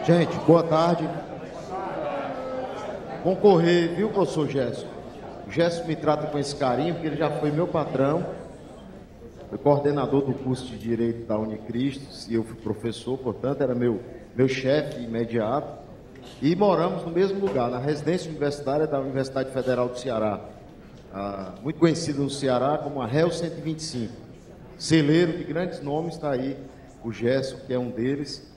Gente, boa tarde. Concorrer, viu, professor Gerson? O Gerson me trata com esse carinho, porque ele já foi meu patrão, foi coordenador do curso de Direito da Unicristo, e eu fui professor, portanto, era meu chefe imediato. E moramos no mesmo lugar, na residência universitária da Universidade Federal do Ceará, muito conhecida no Ceará como a REL 125. Celeiro de grandes nomes, está aí o Gerson, que é um deles.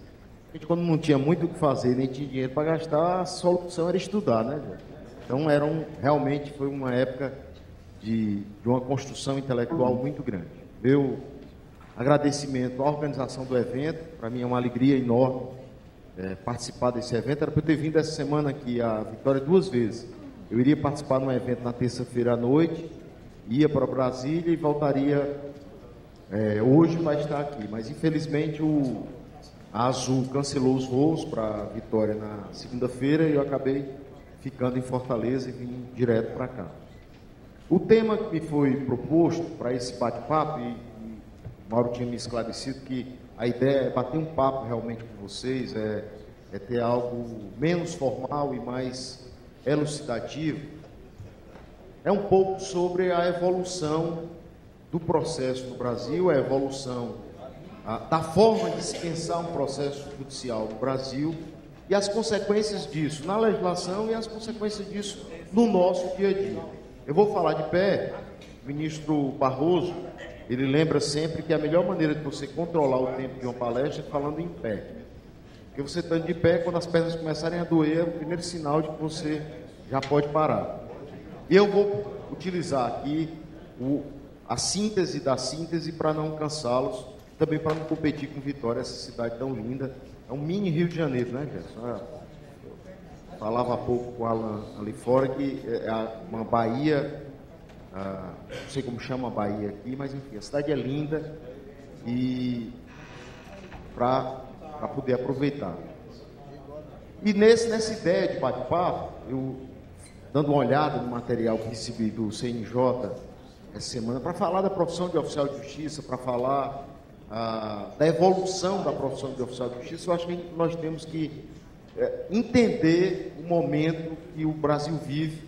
A gente, quando não tinha muito o que fazer, nem tinha dinheiro para gastar, a solução era estudar, né, Gerson? Então, realmente foi uma época de uma construção intelectual muito grande. Meu agradecimento à organização do evento, para mim é uma alegria enorme participar desse evento. Era para eu ter vindo essa semana aqui a Vitória 2 vezes. Eu iria participar de um evento na terça-feira à noite, ia para Brasília e voltaria hoje para estar aqui. Mas, infelizmente, a Azul cancelou os voos para Vitória na segunda-feira e eu acabei ficando em Fortaleza e vim direto para cá. O tema que me foi proposto para esse bate-papo, e Mauro tinha me esclarecido que a ideia é bater um papo realmente com vocês, é ter algo menos formal e mais elucidativo, é um pouco sobre a evolução do processo no Brasil, a evolução da forma de se pensar um processo judicial no Brasil e as consequências disso na legislação e as consequências disso no nosso dia a dia. Eu vou falar de pé. O ministro Barroso, ele lembra sempre que a melhor maneira de você controlar o tempo de uma palestra é falando em pé. Porque você estando de pé, quando as pernas começarem a doer, é o primeiro sinal de que você já pode parar. E eu vou utilizar aqui a síntese da síntese para não cansá-los, também para não competir com Vitória, essa cidade tão linda. É um mini Rio de Janeiro, né, Gerson? Falava há pouco com o Alan ali fora que é uma Bahia, não sei como chama a Bahia aqui, mas enfim, a cidade é linda e para poder aproveitar. E nessa ideia de bate-papo, eu dando uma olhada no material que recebi do CNJ essa semana, para falar da profissão de oficial de justiça, para falar da evolução da profissão de oficial de justiça, eu acho que nós temos que entender o momento que o Brasil vive,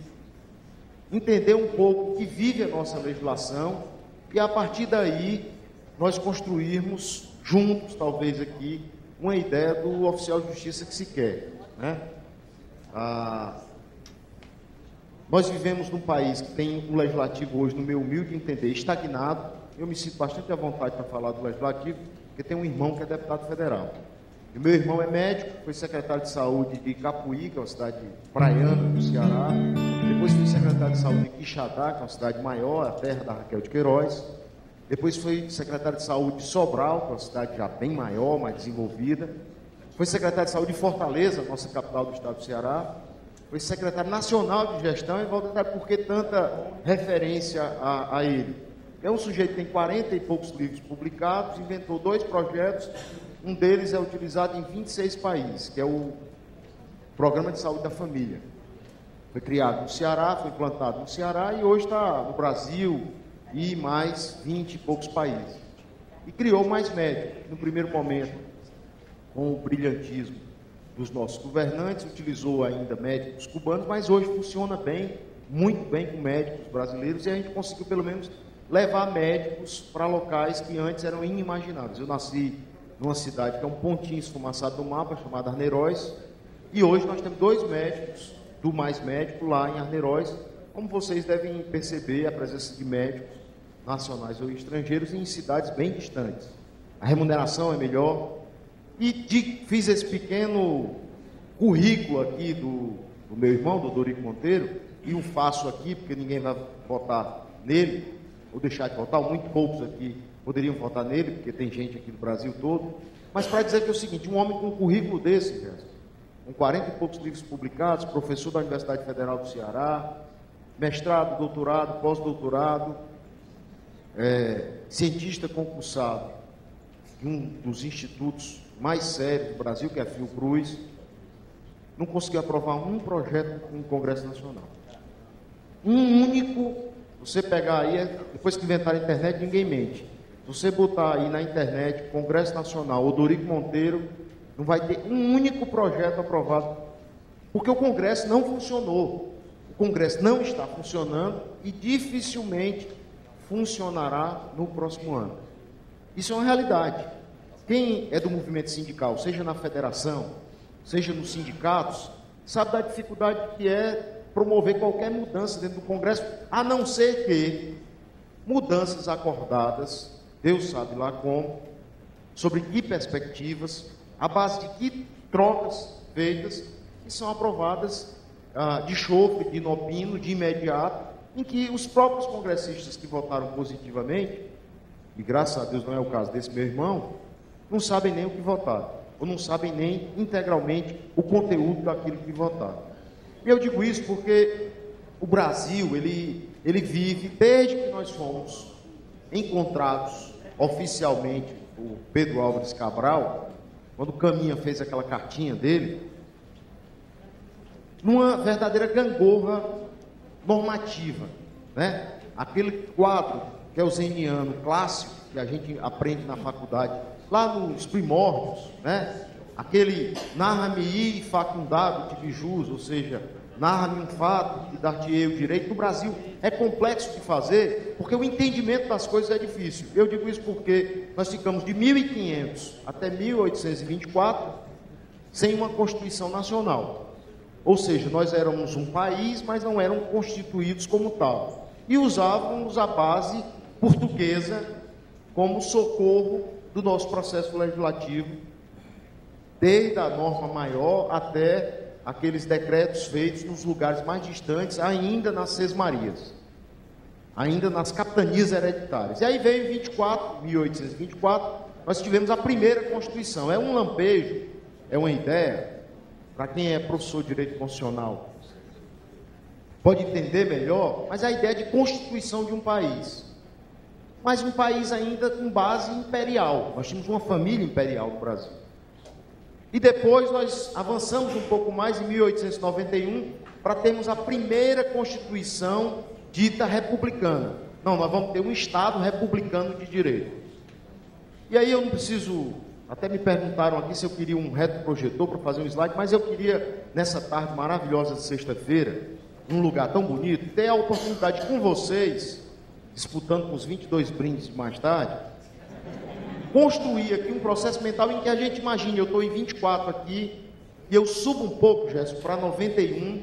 entender um pouco o que vive a nossa legislação e, a partir daí, nós construirmos juntos, talvez aqui, uma ideia do oficial de justiça que se quer, né? Nós vivemos num país que tem um legislativo hoje, no meu humilde entender, estagnado. Eu me sinto bastante à vontade para falar do legislativo, porque tem um irmão que é deputado federal. E meu irmão é médico, foi secretário de saúde de Capuí, que é uma cidade praiana do Ceará. Depois foi secretário de saúde de Quixadá, que é uma cidade maior, a terra da Raquel de Queiroz. Depois foi secretário de saúde de Sobral, que é uma cidade já bem maior, mais desenvolvida. Foi secretário de saúde de Fortaleza, nossa capital do estado do Ceará. Foi secretário nacional de gestão, e volta a por que tanta referência a ele. É um sujeito que tem 40 e poucos livros publicados, inventou 2 projetos, um deles é utilizado em 26 países, que é o Programa de Saúde da Família. Foi criado no Ceará, foi implantado no Ceará e hoje está no Brasil e mais 20 e poucos países. E criou mais médicos. No primeiro momento, com o brilhantismo dos nossos governantes, utilizou ainda médicos cubanos, mas hoje funciona bem, muito bem com médicos brasileiros, e a gente conseguiu pelo menos levar médicos para locais que antes eram inimagináveis. Eu nasci numa cidade que é um pontinho esfumaçado do mapa, chamada Arneiroz, e hoje nós temos 2 médicos, do Mais Médico, lá em Arneiroz. Como vocês devem perceber, a presença de médicos nacionais ou estrangeiros em cidades bem distantes. A remuneração é melhor. E fiz esse pequeno currículo aqui do meu irmão, do Dorico Monteiro, e o faço aqui, porque ninguém vai votar nele, ou deixar de votar, muito poucos aqui poderiam votar nele, porque tem gente aqui do Brasil todo, mas para dizer que é o seguinte, um homem com um currículo desse, com 40 e poucos livros publicados, professor da Universidade Federal do Ceará, mestrado, doutorado, pós-doutorado, cientista concursado de um dos institutos mais sérios do Brasil, que é a Fiocruz, não conseguiu aprovar um projeto no Congresso Nacional. Um único. Você pegar aí, depois que inventaram a internet, ninguém mente. Se você botar aí na internet, Congresso Nacional, Odorico Monteiro, Não vai ter um único projeto aprovado, porque o Congresso não funcionou. O Congresso não está funcionando e dificilmente funcionará no próximo ano. Isso é uma realidade. Quem é do movimento sindical, seja na federação, seja nos sindicatos, sabe da dificuldade que é promover qualquer mudança dentro do Congresso, a não ser que mudanças acordadas, Deus sabe lá como, sobre que perspectivas, à base de que trocas feitas, que são aprovadas de chofre, de inopino, de imediato, em que os próprios congressistas que votaram positivamente, e graças a Deus não é o caso desse meu irmão, não sabem nem o que votaram, ou não sabem nem integralmente o conteúdo daquilo que votaram. E eu digo isso porque o Brasil, ele vive, desde que nós fomos encontrados oficialmente, o Pedro Álvares Cabral, quando o Caminha fez aquela cartinha dele, numa verdadeira gangorra normativa, né? Aquele quadro que é o zeniano clássico, que a gente aprende na faculdade, lá nos primórdios, né? Aquele narra-me facundado tibi jus, ou seja, narra-me um fato e dar-te-ei o direito. No Brasil é complexo de fazer, porque o entendimento das coisas é difícil. Eu digo isso porque nós ficamos de 1500 até 1824 sem uma Constituição Nacional. Ou seja, nós éramos um país, mas não eram constituídos como tal. E usávamos a base portuguesa como socorro do nosso processo legislativo, desde a norma maior até aqueles decretos feitos nos lugares mais distantes, ainda nas sesmarias, ainda nas capitanias hereditárias. E aí veio em 1824, nós tivemos a primeira Constituição. É um lampejo, é uma ideia, para quem é professor de Direito Constitucional, pode entender melhor, mas é a ideia de constituição de um país. Mas um país ainda com base imperial. Nós tínhamos uma família imperial no Brasil. E depois nós avançamos um pouco mais, em 1891, para termos a primeira Constituição dita republicana. Não, nós vamos ter um Estado republicano de direito. E aí eu não preciso... Até me perguntaram aqui se eu queria um retroprojetor para fazer um slide, mas eu queria, nessa tarde maravilhosa de sexta-feira, num lugar tão bonito, ter a oportunidade com vocês, disputando com os 22 brindes de mais tarde, construir aqui um processo mental em que a gente imagine, eu estou em 24 aqui, e eu subo um pouco, Gerson, para 91,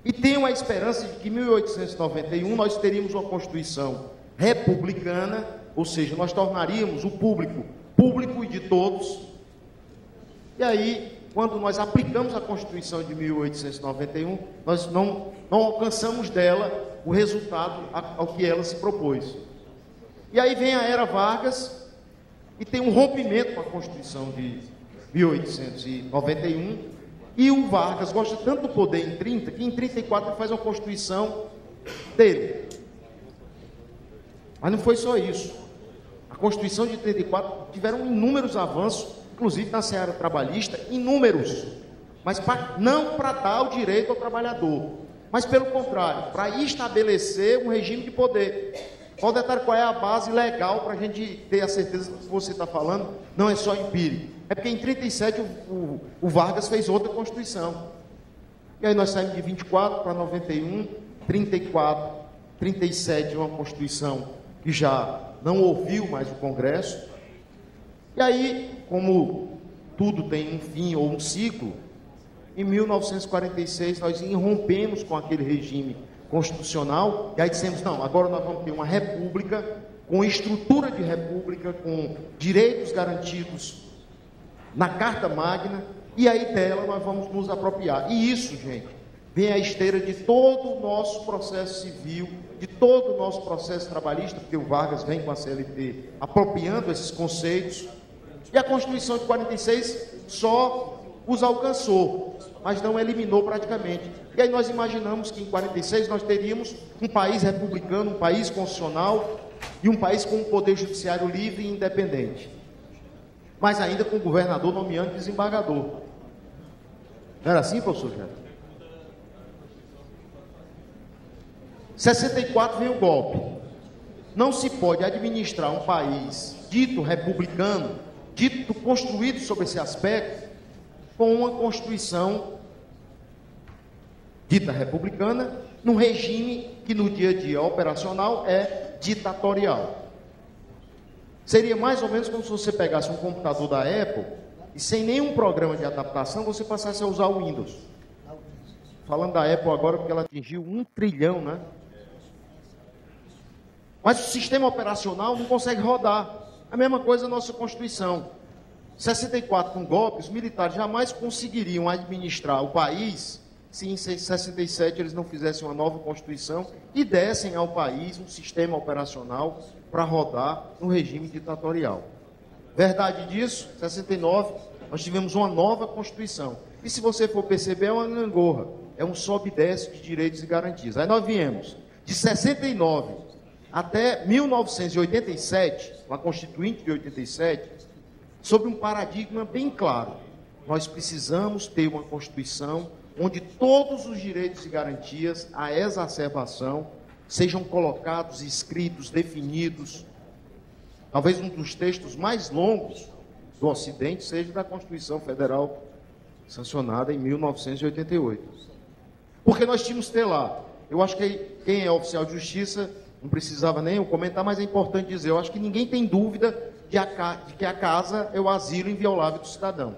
e tenho a esperança de que em 1891 nós teríamos uma Constituição republicana, ou seja, nós tornaríamos o público e de todos. E aí, quando nós aplicamos a Constituição de 1891, nós não alcançamos dela o resultado ao que ela se propôs. E aí vem a Era Vargas e tem um rompimento com a Constituição de 1891, e o Vargas gosta tanto do poder em 30, que em 34 ele faz uma Constituição dele. Mas não foi só isso. A Constituição de 34 tiveram inúmeros avanços, inclusive na seara trabalhista, inúmeros, mas não para dar o direito ao trabalhador, mas pelo contrário, para estabelecer um regime de poder. Qual detalhe, qual é a base legal para a gente ter a certeza que você está falando não é só empírico? É porque em 37 o Vargas fez outra Constituição. E aí nós saímos de 24 para 91, 34, 37, uma Constituição que já não ouviu mais o Congresso. E aí, como tudo tem um fim ou um ciclo, em 1946 nós irrompemos com aquele regime constitucional, e aí dissemos, não, agora nós vamos ter uma república, com estrutura de república, com direitos garantidos na Carta Magna, e aí dela nós vamos nos apropriar. E isso, gente, vem à esteira de todo o nosso processo civil, de todo o nosso processo trabalhista, porque o Vargas vem com a CLT apropriando esses conceitos, e a Constituição de 46 só os alcançou, mas não eliminou praticamente. E aí nós imaginamos que em 46 nós teríamos um país republicano, um país constitucional e um país com um poder judiciário livre e independente, mas ainda com o governador nomeando desembargador. Não era assim, professor Gerson? 64 vem o golpe. Não se pode administrar um país dito republicano dito, construído sobre esse aspecto, com uma Constituição dita republicana, num regime que no dia a dia operacional é ditatorial. Seria mais ou menos como se você pegasse um computador da Apple e sem nenhum programa de adaptação você passasse a usar o Windows. Falando da Apple agora porque ela atingiu 1 trilhão, né? Mas o sistema operacional não consegue rodar. A mesma coisa a nossa Constituição. 64 com golpe, os militares jamais conseguiriam administrar o país se em 67 eles não fizessem uma nova Constituição e dessem ao país um sistema operacional para rodar no regime ditatorial. Verdade disso, 69, nós tivemos uma nova Constituição. E se você for perceber, é uma gangorra, é um sobe e desce de direitos e garantias. Aí nós viemos de 69 até 1987, a Constituinte de 87, sob um paradigma bem claro. Nós precisamos ter uma Constituição onde todos os direitos e garantias à exacerbação sejam colocados, escritos, definidos. Talvez um dos textos mais longos do Ocidente seja da Constituição Federal sancionada em 1988. Porque nós tínhamos que ter lá, eu acho que quem é oficial de justiça não precisava nem eu comentar, mas é importante dizer, eu acho que ninguém tem dúvida de que a casa é o asilo inviolável do cidadão.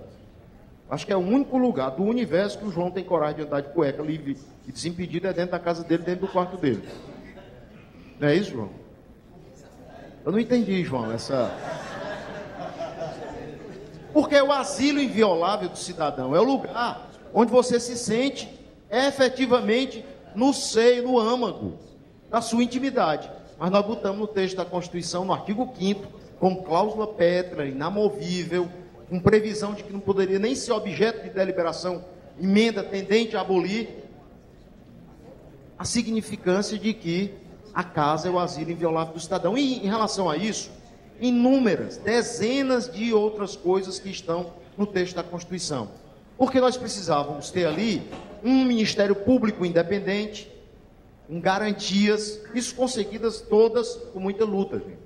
Acho que é o único lugar do universo que o João tem coragem de andar de cueca livre e desimpedido, é dentro da casa dele, dentro do quarto dele. Não é isso, João? Eu não entendi, João, essa... Porque é o asilo inviolável do cidadão, é o lugar onde você se sente efetivamente no seio, no âmago da sua intimidade. Mas nós botamos no texto da Constituição, no artigo 5º, com cláusula pétrea, inamovível, com previsão de que não poderia nem ser objeto de deliberação, emenda tendente a abolir, a significância de que a casa é o asilo inviolável do cidadão. E em relação a isso, inúmeras, dezenas de outras coisas que estão no texto da Constituição. Porque nós precisávamos ter ali um Ministério Público independente, com garantias, isso conseguidas todas com muita luta, gente.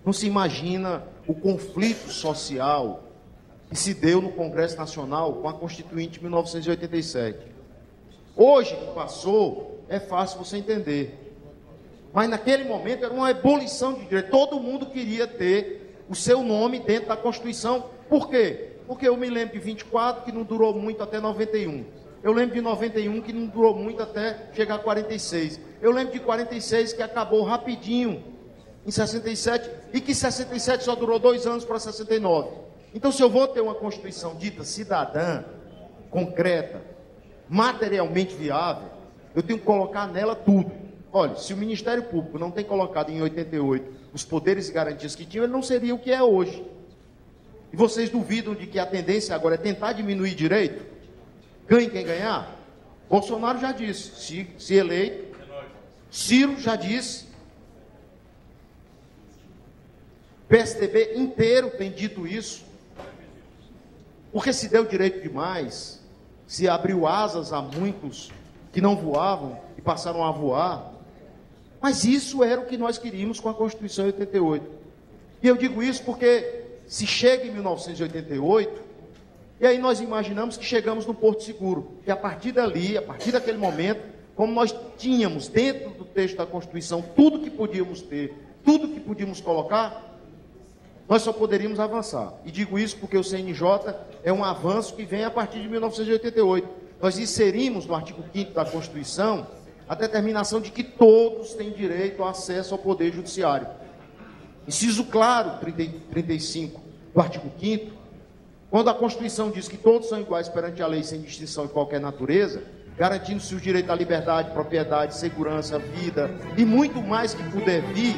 Não se imagina o conflito social que se deu no Congresso Nacional com a Constituinte de 1987. Hoje, que passou, é fácil você entender. Mas naquele momento era uma ebulição de direito. Todo mundo queria ter o seu nome dentro da Constituição. Por quê? Porque eu me lembro de 24, que não durou muito até 91. Eu lembro de 91, que não durou muito até chegar a 46. Eu lembro de 46, que acabou rapidinho em 67, e que 67 só durou 2 anos para 69. Então, se eu vou ter uma Constituição dita cidadã, concreta, materialmente viável, eu tenho que colocar nela tudo. Olha, se o Ministério Público não tem colocado em 88 os poderes e garantias que tinham, ele não seria o que é hoje. E vocês duvidam de que a tendência agora é tentar diminuir direito? Ganhe quem ganhar? Bolsonaro já disse, se eleito. Ciro já disse. PSDB inteiro tem dito isso. Porque se deu direito demais, se abriu asas a muitos que não voavam e passaram a voar. Mas isso era o que nós queríamos com a Constituição de 88. E eu digo isso porque se chega em 1988, e aí nós imaginamos que chegamos no Porto Seguro. E a partir dali, a partir daquele momento, como nós tínhamos dentro do texto da Constituição tudo que podíamos ter, tudo que podíamos colocar, nós só poderíamos avançar. E digo isso porque o CNJ é um avanço que vem a partir de 1988. Nós inserimos no artigo 5º da Constituição a determinação de que todos têm direito ao acesso ao Poder Judiciário. Inciso claro, 35 do artigo 5º, quando a Constituição diz que todos são iguais perante a lei sem distinção de qualquer natureza, garantindo-se o direito à liberdade, propriedade, segurança, vida e muito mais que puder vir,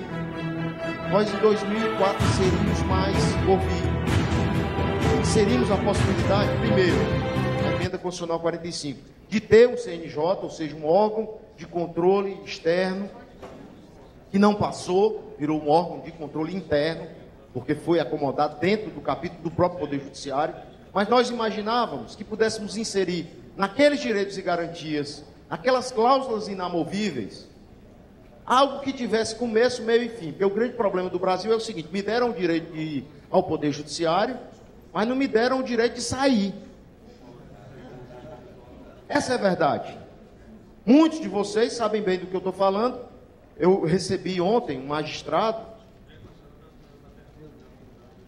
nós em 2004 inserimos mais ouvir. Inserimos a possibilidade, primeiro, na emenda constitucional 45, de ter um CNJ, ou seja, um órgão de controle externo, que não passou, virou um órgão de controle interno, porque foi acomodado dentro do capítulo do próprio Poder Judiciário, mas nós imaginávamos que pudéssemos inserir naqueles direitos e garantias, aquelas cláusulas inamovíveis, algo que tivesse começo, meio e fim. Porque o grande problema do Brasil é o seguinte: me deram o direito de ao Poder Judiciário, mas não me deram o direito de sair. Essa é a verdade. Muitos de vocês sabem bem do que eu estou falando. Eu recebi ontem um magistrado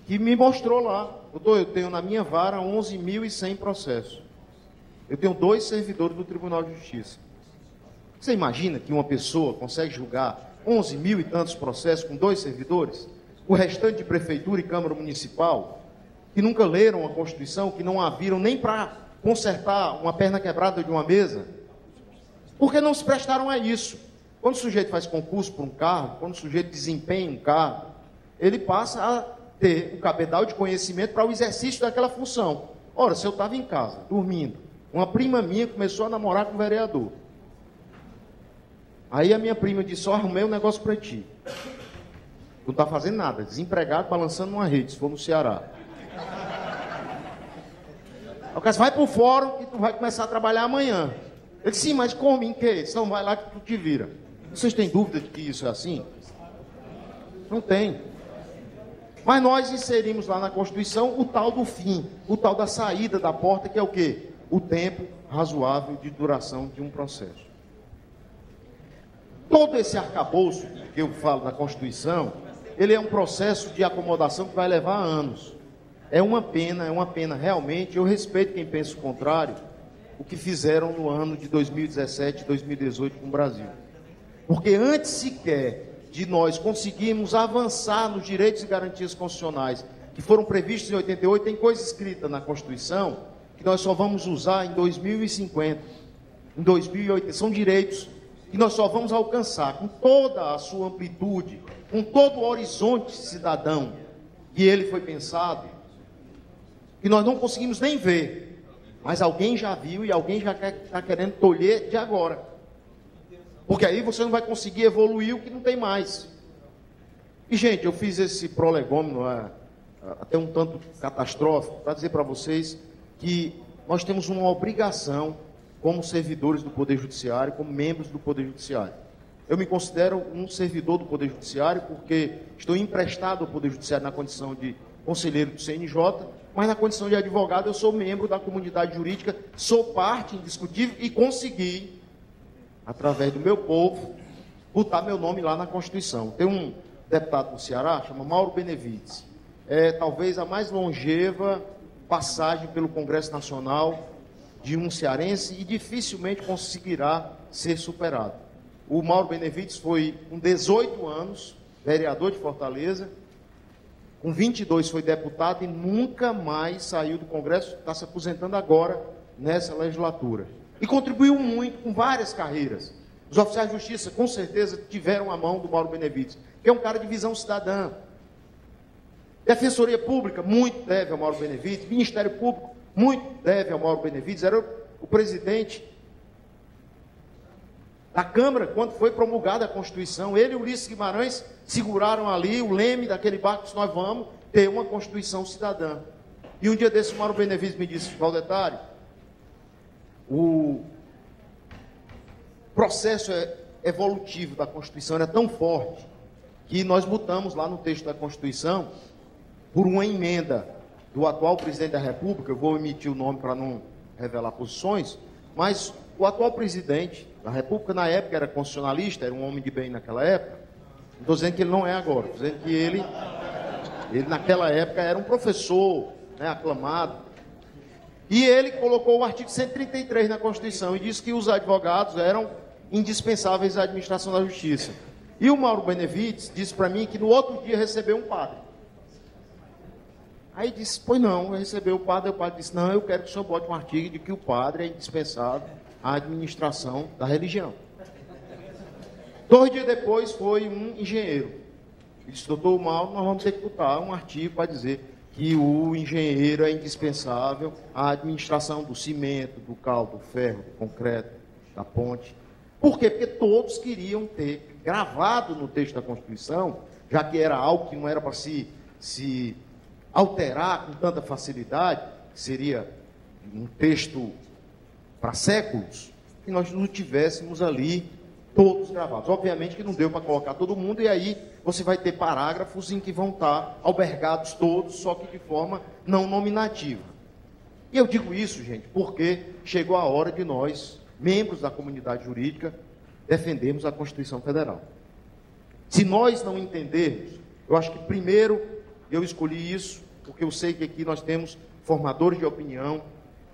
que me mostrou lá. Eu tenho na minha vara 11.100 processos. Eu tenho 2 servidores do Tribunal de Justiça. Você imagina que uma pessoa consegue julgar 11.000 e tantos processos com 2 servidores? O restante de prefeitura e Câmara Municipal, que nunca leram a Constituição, que não a viram nem para consertar uma perna quebrada de uma mesa, porque não se prestaram a isso. Quando o sujeito faz concurso por um cargo, quando o sujeito desempenha um cargo, ele passa a ter o cabedal de conhecimento para o exercício daquela função. Ora, se eu estava em casa, dormindo, uma prima minha começou a namorar com o vereador. Aí a minha prima disse, arrumei um negócio para ti. Não está fazendo nada, desempregado, balançando uma rede, se for no Ceará. O cara disse, vai para o fórum que tu vai começar a trabalhar amanhã. Ele disse, sim, mas como, em quê? Então vai lá que tu te vira. Vocês têm dúvida de que isso é assim? Não tem. Mas nós inserimos lá na Constituição o tal do fim, o tal da saída da porta, que é o quê? O tempo razoável de duração de um processo. Todo esse arcabouço que eu falo da Constituição, ele é um processo de acomodação que vai levar anos. É uma pena realmente. Eu respeito quem pensa o contrário, o que fizeram no ano de 2017 e 2018 com o Brasil. Porque antes sequer de nós conseguirmos avançar nos direitos e garantias constitucionais que foram previstos em 88, tem coisa escrita na Constituição que nós só vamos usar em 2050, em 2080. São direitos que nós só vamos alcançar com toda a sua amplitude, com todo o horizonte cidadão que ele foi pensado, que nós não conseguimos nem ver, mas alguém já viu e alguém já está querendo tolher de agora. Porque aí você não vai conseguir evoluir o que não tem mais. E, gente, eu fiz esse prolegômeno até um tanto catastrófico para dizer para vocês que nós temos uma obrigação como servidores do Poder Judiciário, como membros do Poder Judiciário. Eu me considero um servidor do Poder Judiciário porque estou emprestado ao Poder Judiciário na condição de conselheiro do CNJ, mas na condição de advogado eu sou membro da comunidade jurídica, sou parte indiscutível e consegui, através do meu povo, botar meu nome lá na Constituição. Tem um deputado do Ceará, chama Mauro Benevides. É talvez a mais longeva passagem pelo Congresso Nacional de um cearense e dificilmente conseguirá ser superado. O Mauro Benevides foi com 18 anos, vereador de Fortaleza, com 22 foi deputado e nunca mais saiu do Congresso, está se aposentando agora nessa legislatura. E contribuiu muito com várias carreiras. Os oficiais de justiça, com certeza, tiveram a mão do Mauro Benevides, que é um cara de visão cidadã. Defensoria Pública, muito deve ao Mauro Benevides. Ministério Público, muito deve ao Mauro Benevides. Era o presidente da Câmara quando foi promulgada a Constituição. Ele e Ulisses Guimarães seguraram ali o leme daquele barco que nós vamos ter uma Constituição cidadã. E um dia desse, o Mauro Benevides me disse, Valdetário, o processo evolutivo da Constituição era tão forte que nós botamos lá no texto da Constituição, por uma emenda do atual presidente da República, eu vou omitir o nome para não revelar posições, mas o atual presidente da República, na época, era constitucionalista, era um homem de bem naquela época. Não estou dizendo que ele não é agora, estou dizendo que ele naquela época era um professor, né, aclamado. E ele colocou o artigo 133 na Constituição e disse que os advogados eram indispensáveis à administração da justiça. E o Mauro Benevides disse para mim que no outro dia recebeu um padre. Aí disse, pois não, recebeu o padre disse, não, eu quero que o senhor bote um artigo de que o padre é indispensável à administração da religião. 2 dias depois foi um engenheiro. Ele disse, doutor Mauro, nós vamos ter que botar um artigo para dizer que o engenheiro é indispensável à administração do cimento, do cal, do ferro, do concreto, da ponte. Por quê? Porque todos queriam ter gravado no texto da Constituição, já que era algo que não era para se alterar com tanta facilidade, seria um texto para séculos, que nós não tivéssemos ali todos gravados. Obviamente que não deu para colocar todo mundo, e aí você vai ter parágrafos em que vão estar albergados todos, só que de forma não nominativa. E eu digo isso, gente, porque chegou a hora de nós, membros da comunidade jurídica, defendermos a Constituição Federal. Se nós não entendermos, eu acho que primeiro eu escolhi isso, porque eu sei que aqui nós temos formadores de opinião,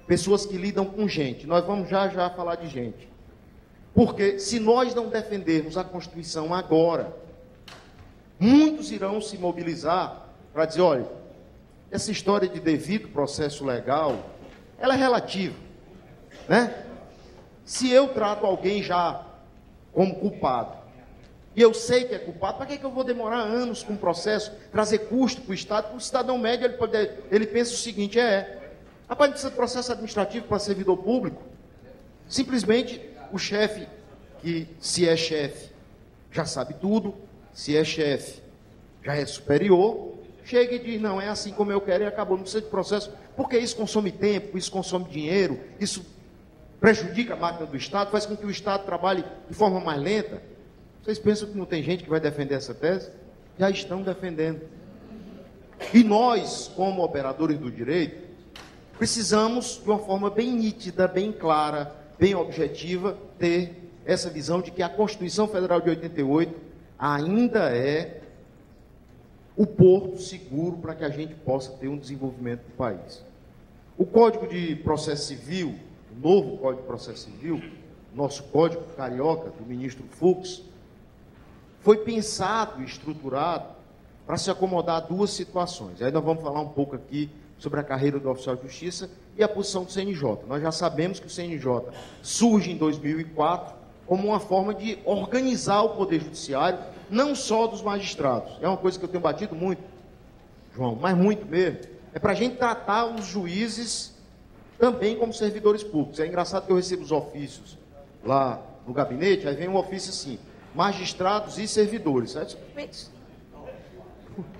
pessoas que lidam com gente. Nós vamos já falar de gente. Porque se nós não defendermos a Constituição agora, muitos irão se mobilizar para dizer, olha, essa história de devido processo legal, ela é relativa, né? Se eu trato alguém já como culpado, e eu sei que é culpado, para que eu vou demorar anos com o processo, trazer custo para o Estado? Para o cidadão médio, ele pensa o seguinte, rapaz, não precisa de processo administrativo para servidor público. Simplesmente o chefe, que se é chefe, já sabe tudo, se é chefe, já é superior, chega e diz, não, é assim como eu quero e acabou, não precisa de processo, porque isso consome tempo, isso consome dinheiro, isso prejudica a máquina do Estado, faz com que o Estado trabalhe de forma mais lenta. Vocês pensam que não tem gente que vai defender essa tese? Já estão defendendo. E nós, como operadores do direito, precisamos, de uma forma bem nítida, bem clara, bem objetiva, ter essa visão de que a Constituição Federal de 88 ainda é o porto seguro para que a gente possa ter um desenvolvimento do país. O Código de Processo Civil, o novo Código de Processo Civil, nosso Código Carioca, do ministro Fux, foi pensado e estruturado para se acomodar a duas situações. Aí nós vamos falar um pouco aqui sobre a carreira do oficial de justiça e a posição do CNJ. Nós já sabemos que o CNJ surge em 2004 como uma forma de organizar o Poder Judiciário, não só dos magistrados. É uma coisa que eu tenho batido muito, João, mas muito mesmo. É para a gente tratar os juízes também como servidores públicos. É engraçado que eu recebo os ofícios lá no gabinete, aí vem um ofício assim, magistrados e servidores.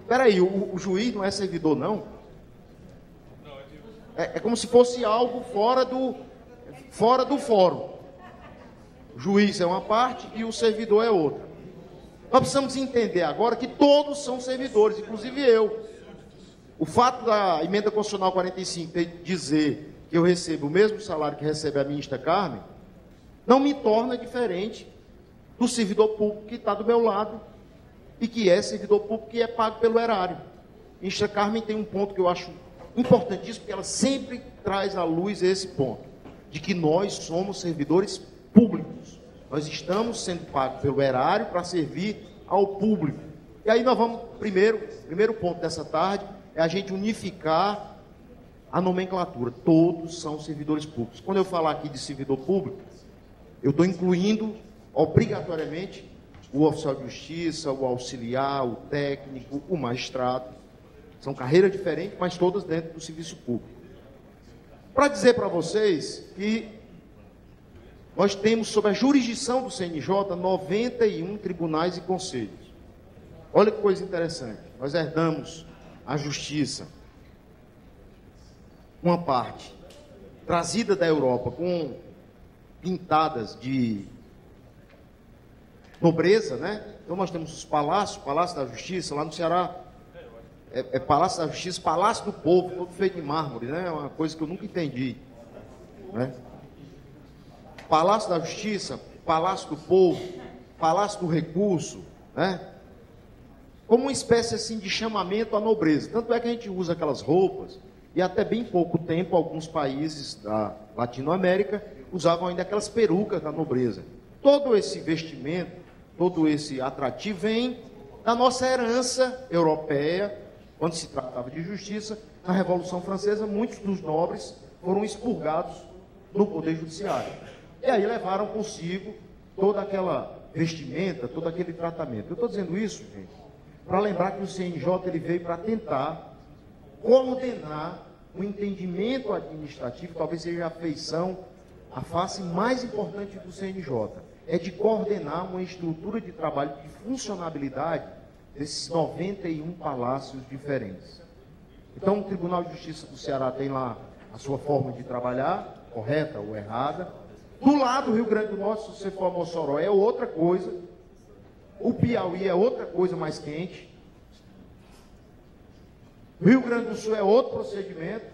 Espera aí, o juiz não é servidor, não? É como se fosse algo fora do fórum. O juiz é uma parte e o servidor é outra. Nós precisamos entender agora que todos são servidores, inclusive eu. O fato da emenda constitucional 45 dizer que eu recebo o mesmo salário que recebe a ministra Carmen, não me torna diferente do servidor público que está do meu lado e que é servidor público que é pago pelo erário. A ministra Carmen tem um ponto que eu acho importantíssimo, porque ela sempre traz à luz esse ponto, de que nós somos servidores públicos. Nós estamos sendo pagos pelo erário para servir ao público. E aí nós vamos, primeiro ponto dessa tarde, é a gente unificar a nomenclatura. Todos são servidores públicos. Quando eu falar aqui de servidor público, eu estou incluindo obrigatoriamente o oficial de justiça, o auxiliar, o técnico, o magistrado. São carreiras diferentes, mas todas dentro do serviço público. Para dizer para vocês que nós temos, sob a jurisdição do CNJ, 91 tribunais e conselhos. Olha que coisa interessante. Nós herdamos a justiça, uma parte, trazida da Europa, com pintadas de nobreza, né? Então nós temos os palácios, Palácio da Justiça, lá no Ceará, é Palácio da Justiça, Palácio do Povo, todo feito de mármore, né? É uma coisa que eu nunca entendi, né? Palácio da Justiça, Palácio do Povo, Palácio do Recurso, né? Como uma espécie assim de chamamento à nobreza. Tanto é que a gente usa aquelas roupas, e até bem pouco tempo, alguns países da Latinoamérica usavam ainda aquelas perucas da nobreza. Todo esse vestimento, todo esse atrativo vem da nossa herança europeia, quando se tratava de justiça. Na Revolução Francesa, muitos dos nobres foram expurgados no Poder Judiciário. E aí levaram consigo toda aquela vestimenta, todo aquele tratamento. Eu estou dizendo isso, gente, para lembrar que o CNJ ele veio para tentar coordenar o entendimento administrativo, talvez seja a feição, a face mais importante do CNJ, é de coordenar uma estrutura de trabalho, de funcionabilidade desses 91 palácios diferentes. Então, o Tribunal de Justiça do Ceará tem lá a sua forma de trabalhar, correta ou errada, Do lado do Rio Grande do Norte, se você for a Mossoró, é outra coisa. O Piauí é outra coisa mais quente. O Rio Grande do Sul é outro procedimento.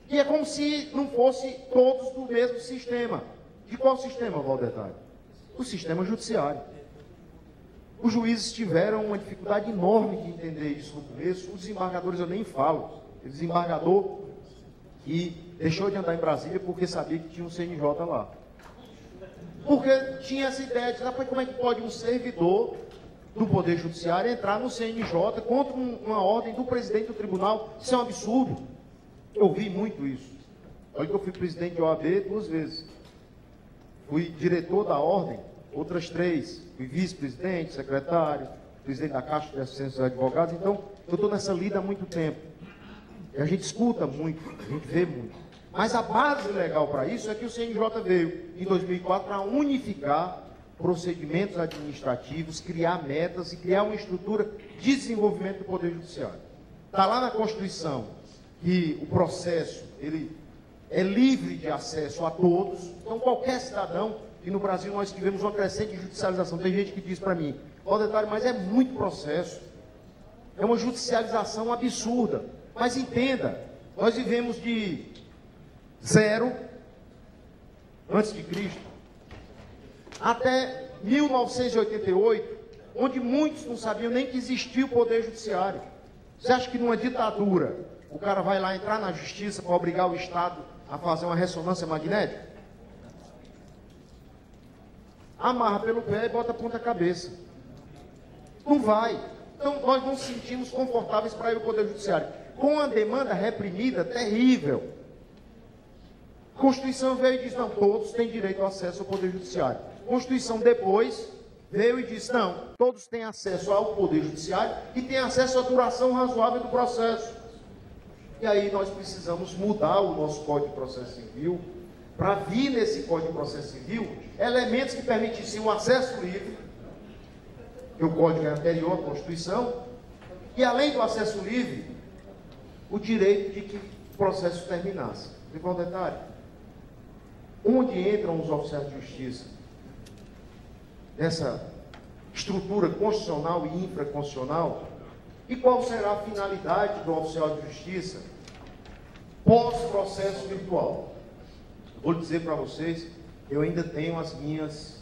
E é como se não fosse todos do mesmo sistema. De qual sistema, Valdetari? O sistema judiciário. Os juízes tiveram uma dificuldade enorme de entender isso no começo. Os desembargadores eu nem falo. O desembargador que deixou de andar em Brasília porque sabia que tinha um CNJ lá. Porque tinha essa ideia de como é que pode um servidor do Poder Judiciário entrar no CNJ contra uma ordem do presidente do tribunal. Isso é um absurdo. Eu vi muito isso. Olha que eu fui presidente de OAB 2 vezes. Fui diretor da ordem, outras 3. Fui vice-presidente, secretário, presidente da Caixa de Assistência dos Advogados. Então, eu estou nessa lida há muito tempo. E a gente escuta muito, a gente vê muito. Mas a base legal para isso é que o CNJ veio, em 2004, para unificar procedimentos administrativos, criar metas e criar uma estrutura de desenvolvimento do Poder Judiciário. Está lá na Constituição que o processo ele é livre de acesso a todos. Então, qualquer cidadão, e no Brasil nós tivemos uma crescente judicialização. Tem gente que diz para mim, Valdetari, mas é muito processo. É uma judicialização absurda. Mas entenda, nós vivemos de 0, antes de Cristo, até 1988, onde muitos não sabiam nem que existia o Poder Judiciário. Você acha que numa ditadura, o cara vai lá entrar na justiça para obrigar o Estado a fazer uma ressonância magnética? Amarra pelo pé e bota a ponta cabeça. Não vai. Então nós não nos sentimos confortáveis para ir ao Poder Judiciário. Com a demanda reprimida terrível. A Constituição veio e disse, não, todos têm direito ao acesso ao Poder Judiciário. A Constituição depois veio e disse, não, todos têm acesso ao Poder Judiciário e têm acesso à duração razoável do processo. E aí nós precisamos mudar o nosso Código de Processo Civil para vir nesse Código de Processo Civil elementos que permitissem o acesso livre, que o Código é anterior à Constituição, e além do acesso livre, o direito de que o processo terminasse. E qual detalhe? Onde entram os oficiais de justiça? Nessa estrutura constitucional e infraconstitucional? E qual será a finalidade do oficial de justiça pós-processo virtual? Vou dizer para vocês, eu ainda tenho as minhas,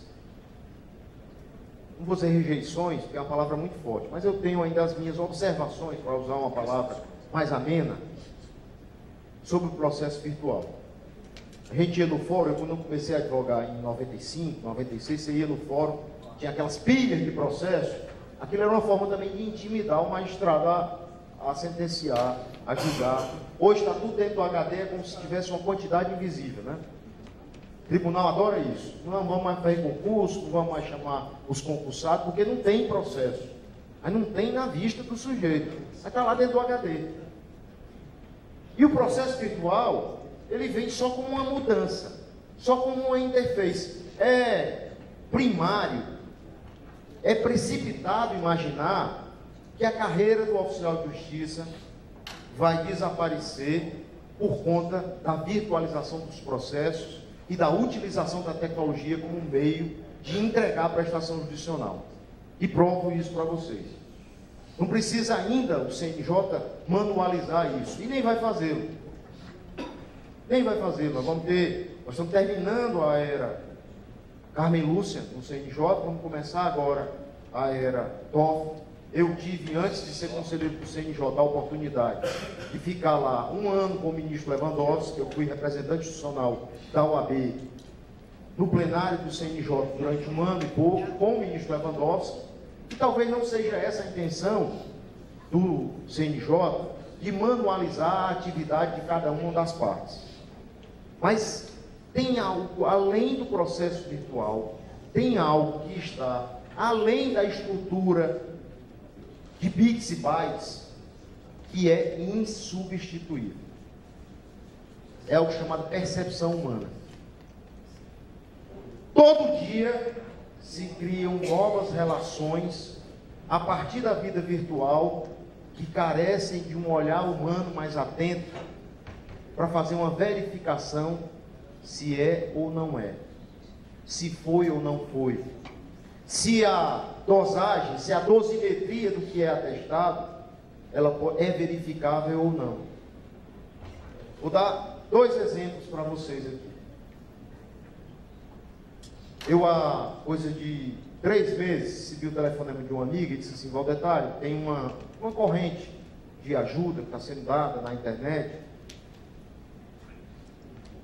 não vou dizer rejeições, porque é uma palavra muito forte, mas eu tenho ainda as minhas observações, para usar uma palavra mais amena, sobre o processo virtual. A gente ia no fórum, quando eu comecei a advogar em 95, 96, você ia no fórum, tinha aquelas pilhas de processo. Aquilo era uma forma também de intimidar o magistrado a sentenciar, a julgar. Hoje está tudo dentro do HD, é como se tivesse uma quantidade invisível, né? O tribunal adora isso. Não vamos mais fazer concurso, não vamos mais chamar os concursados, porque não tem processo. Aí não tem na vista do sujeito. Aí está lá dentro do HD. E o processo virtual, ele vem só como uma mudança, só como uma interface. É primário, é precipitado imaginar que a carreira do oficial de justiça vai desaparecer por conta da virtualização dos processos e da utilização da tecnologia como um meio de entregar a prestação judicional. E provo isso para vocês. Não precisa ainda o CNJ manualizar isso, e nem vai fazê-lo. Nem vai fazê-lo. Nós estamos terminando a era Carmen Lúcia no CNJ, vamos começar agora a era TOF. Eu tive, antes de ser conselheiro do CNJ, a oportunidade de ficar lá 1 ano com o ministro Lewandowski. Eu fui representante institucional da OAB no plenário do CNJ durante 1 ano e pouco, com o ministro Lewandowski. E talvez não seja essa a intenção do CNJ de manualizar a atividade de cada uma das partes. Mas tem algo, além do processo virtual, tem algo que está além da estrutura de bits e bytes, que é insubstituível. É o chamado percepção humana. Todo dia se criam novas relações a partir da vida virtual que carecem de um olhar humano mais atento para fazer uma verificação se é ou não é, se foi ou não foi, se a dosagem, se a dosimetria do que é atestado, ela é verificável ou não. Vou dar 2 exemplos para vocês aqui. Eu, há coisa de 3 meses, recebi o telefonema de uma amiga e disse assim: Valdetário, tem uma corrente de ajuda que está sendo dada na internet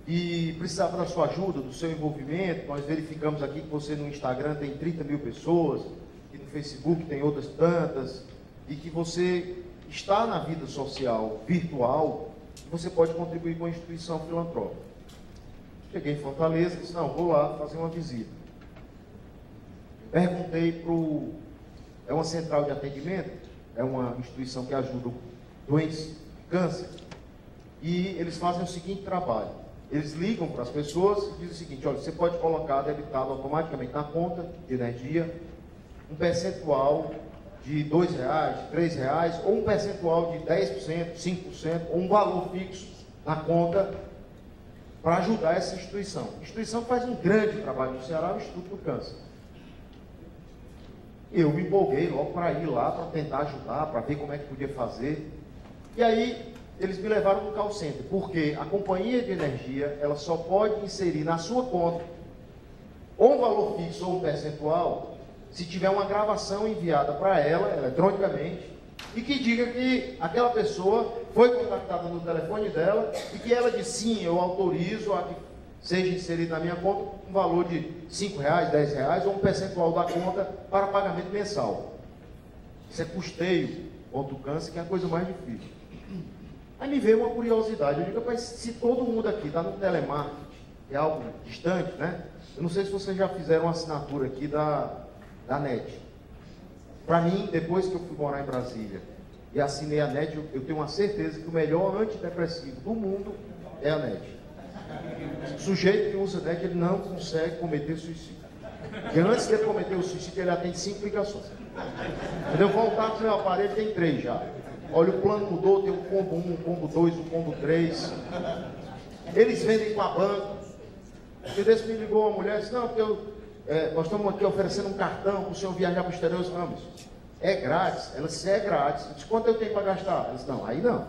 e precisava da sua ajuda, do seu envolvimento. Nós verificamos aqui que você no Instagram tem 30 mil pessoas, e no Facebook tem outras tantas, e que você está na vida social virtual, você pode contribuir com a instituição filantrópica. Cheguei em Fortaleza e disse: não, vou lá fazer uma visita. Perguntei é uma central de atendimento, é uma instituição que ajuda doentes de câncer, e eles fazem o seguinte trabalho: eles ligam para as pessoas e dizem o seguinte: olha, você pode colocar debitado automaticamente na conta de energia um percentual de R$2, R$3, ou um percentual de 10%, 5%, ou um valor fixo na conta para ajudar essa instituição. A instituição faz um grande trabalho no Ceará, o Instituto do Câncer. Eu me empolguei logo para ir lá, para tentar ajudar, para ver como é que podia fazer. E aí eles me levaram no call center, porque a companhia de energia, ela só pode inserir na sua conta ou um valor fixo ou um percentual, se tiver uma gravação enviada para ela, eletronicamente, e que diga que aquela pessoa foi contactada no telefone dela e que ela disse: sim, eu autorizo a que seja inserido na minha conta um valor de R$5, R$10 ou um percentual da conta para pagamento mensal. Isso é custeio contra o câncer, que é a coisa mais difícil. Aí me veio uma curiosidade. Eu digo: rapaz, se todo mundo aqui está no telemarketing, que é algo distante, né? Eu não sei se vocês já fizeram uma assinatura aqui da NET. Para mim, depois que eu fui morar em Brasília e assinei a NET, eu tenho uma certeza que o melhor antidepressivo do mundo é a NET. O sujeito que usa a NET, ele não consegue cometer suicídio. Porque antes de ele cometer o suicídio, ele já tem 5 ligações. Quando eu voltar com o meu aparelho, tem 3 já. Olha, o plano mudou, tem o combo 1, o combo 2, o combo 3. Eles vendem com a banca. Um desse me ligou uma mulher e disse: não, porque nós estamos aqui oferecendo um cartão para o senhor viajar para o exterior. Vamos, é grátis. Ela disse: é grátis. Eu disse: quanto eu tenho para gastar? Ela disse: não, aí não.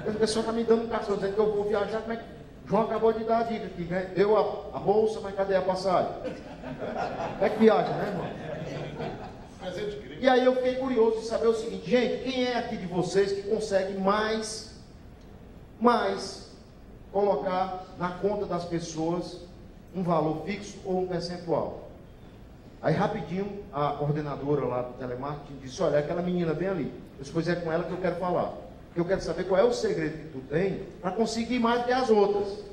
A pessoa está me dando um cartão dizendo que eu vou viajar. Como é que... João acabou de dar a dica aqui, né? Deu a bolsa, mas cadê a passagem? Como é que viaja, né, irmão? E aí eu fiquei curioso de saber o seguinte: gente, quem é aqui de vocês que consegue mais colocar na conta das pessoas um valor fixo ou um percentual? Aí rapidinho a coordenadora lá do telemarketing disse: olha, aquela menina bem ali. Eu disse: pois é com ela que eu quero falar. Porque eu quero saber qual é o segredo que tu tem para conseguir mais do que as outras.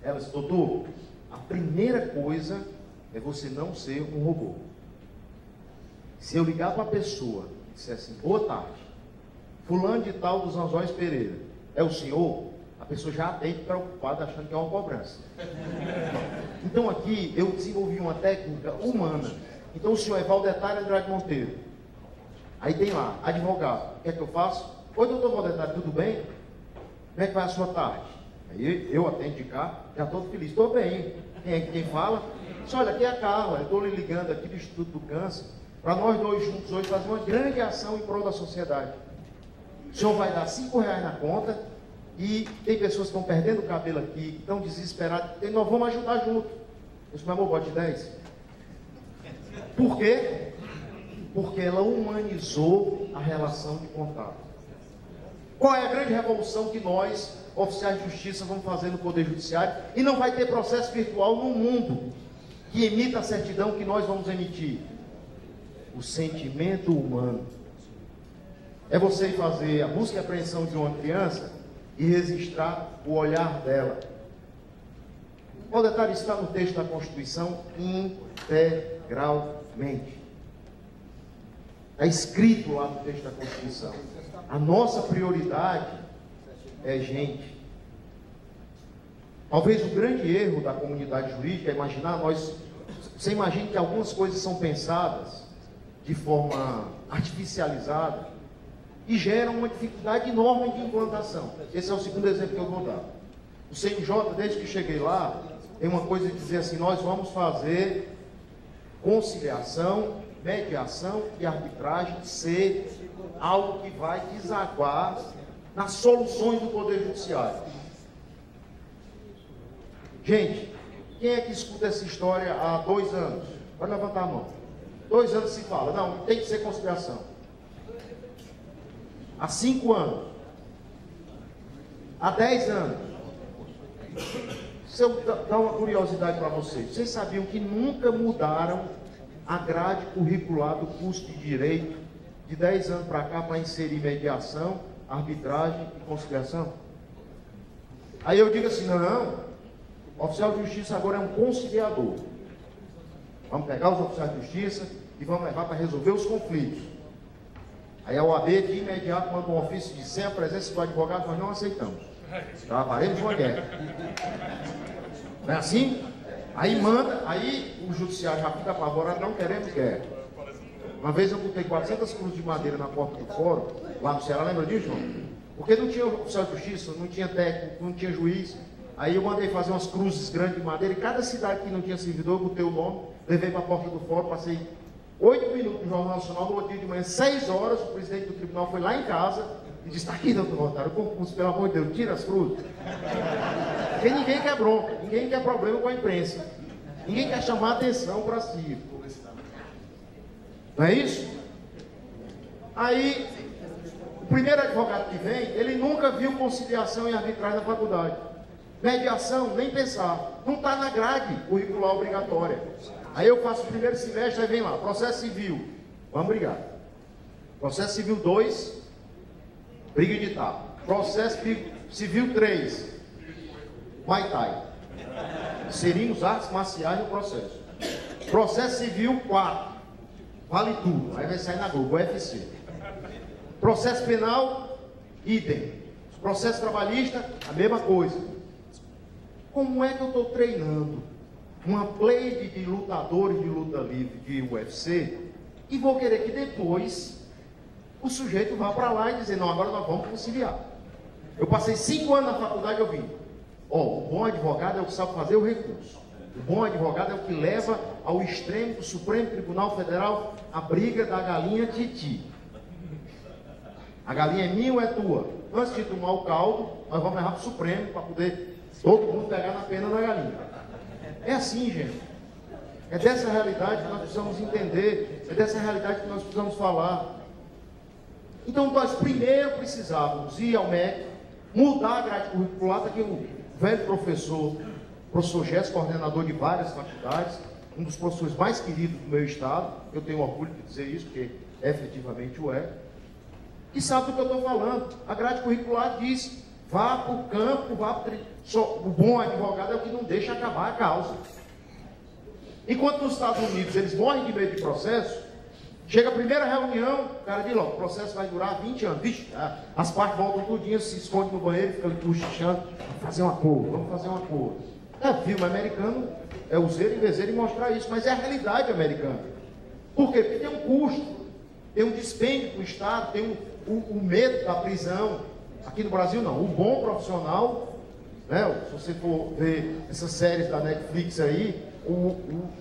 Ela disse: doutor, a primeira coisa é você não ser um robô. Se eu ligar para a pessoa e disser assim: boa tarde, fulano de tal dos Anzóis Pereira, é o senhor? A pessoa já atende preocupada, achando que é uma cobrança. Então aqui eu desenvolvi uma técnica humana. Então o senhor é Valdetário Andrade Monteiro. Aí tem lá, advogado. O que é que eu faço? Oi, doutor Valdetário, tudo bem? Como é que vai a sua tarde? Aí eu atendo de cá, já estou feliz. Estou bem. Quem fala? Diz: olha, aqui é a Carla, eu estou lhe ligando aqui do Instituto do Câncer, para nós dois juntos hoje fazer uma grande ação em prol da sociedade. O senhor vai dar R$5 na conta, e tem pessoas que estão perdendo o cabelo aqui, que estão desesperadas, e nós vamos ajudar junto. Eu disse: meu amor, bote 10. Por quê? Porque ela humanizou a relação de contato. Qual é a grande revolução que nós, oficiais de justiça, vamos fazer no Poder Judiciário? E não vai ter processo virtual no mundo que emita a certidão que nós vamos emitir. O sentimento humano. É você fazer a busca e apreensão de uma criança e registrar o olhar dela. O detalhe está no texto da Constituição integralmente. Está escrito lá no texto da Constituição. A nossa prioridade é gente. Talvez o grande erro da comunidade jurídica é imaginar você imagina que algumas coisas são pensadas de forma artificializada e geram uma dificuldade enorme de implantação. Esse é o segundo exemplo que eu vou dar. O CNJ, desde que cheguei lá, tem uma coisa de dizer assim, nós vamos fazer conciliação, mediação e arbitragem ser algo que vai desaguar nas soluções do Poder Judiciário. Gente, quem é que escuta essa história há 2 anos? Pode levantar a mão. 2 anos se fala, não, tem que ser conciliação. Há 5 anos. Há 10 anos. Se eu dar uma curiosidade para vocês, vocês sabiam que nunca mudaram a grade curricular do curso de Direito de 10 anos para cá para inserir mediação, arbitragem e conciliação? Aí eu digo assim, não, o oficial de justiça agora é um conciliador. Vamos pegar os oficiais de justiça e vamos levar para resolver os conflitos. Aí a OAB de imediato manda um ofício de sem a presença do advogado, nós não aceitamos. Travaremos uma guerra. Não é assim? Aí manda, aí o judiciário já fica apavorado, não queremos guerra. Uma vez eu botei 400 cruzes de madeira na porta do fórum, lá no Ceará, lembra disso, João? Porque não tinha oficial de justiça, não tinha técnico, não tinha juiz. Aí eu mandei fazer umas cruzes grandes de madeira, e cada cidade que não tinha servidor, eu botei o nome, levei para a porta do fórum, passei 8 minutos no Jornal Nacional, no outro dia de manhã, 6 horas, o presidente do tribunal foi lá em casa e disse, está aqui, doutor Rotário, o concurso, pelo amor de Deus, tira as cruzes. Porque ninguém quer bronca, ninguém quer problema com a imprensa, ninguém quer chamar atenção para si. Não é isso? Aí, o primeiro advogado que vem, ele nunca viu conciliação e arbitragem na faculdade. Mediação, nem pensar. Não está na grade curricular obrigatória. Aí eu faço o primeiro semestre, aí vem lá, processo civil. Vamos brigar. Processo civil 2, briga de tapa. Processo civil 3, Muay Thai. Inserimos artes marciais no processo. Processo civil 4, vale tudo. Aí vai sair na Globo, UFC. Processo penal, idem. Processo trabalhista, a mesma coisa. Como é que eu estou treinando uma play de lutadores de luta livre de UFC e vou querer que depois o sujeito vá para lá e dizer, não, agora nós vamos conciliar. Eu passei 5 anos na faculdade e eu vi, o bom advogado é o que sabe fazer o recurso. O bom advogado é o que leva ao extremo do Supremo Tribunal Federal a briga da galinha Titi. A galinha é minha ou é tua? Antes de tomar o caldo, nós vamos levar para o Supremo para poder todo mundo pegar na pena da galinha. É assim, gente. É dessa realidade que nós precisamos entender, é dessa realidade que nós precisamos falar. Então nós primeiro precisávamos ir ao MEC, mudar a grade curricular, que o velho professor Gerson, coordenador de várias faculdades, um dos professores mais queridos do meu estado, eu tenho orgulho de dizer isso, porque efetivamente o é, e sabe do que eu estou falando. A grade curricular diz, vá para o campo, vá para o bom advogado é o que não deixa acabar a causa. Enquanto nos Estados Unidos eles morrem de medo de processo, chega a primeira reunião, o cara diz, ó, o processo vai durar 20 anos. Vixe, as partes voltam tudinho, se escondem no banheiro, ficam ali cochichando, vamos fazer um acordo, vamos fazer um acordo. É, filme americano é useiro e vezeiro em mostrar isso, mas é a realidade americana. Por quê? Porque tem um custo, tem um dispêndio para o Estado, tem o medo da prisão. Aqui no Brasil não, o bom profissional, né, se você for ver essas séries da Netflix aí,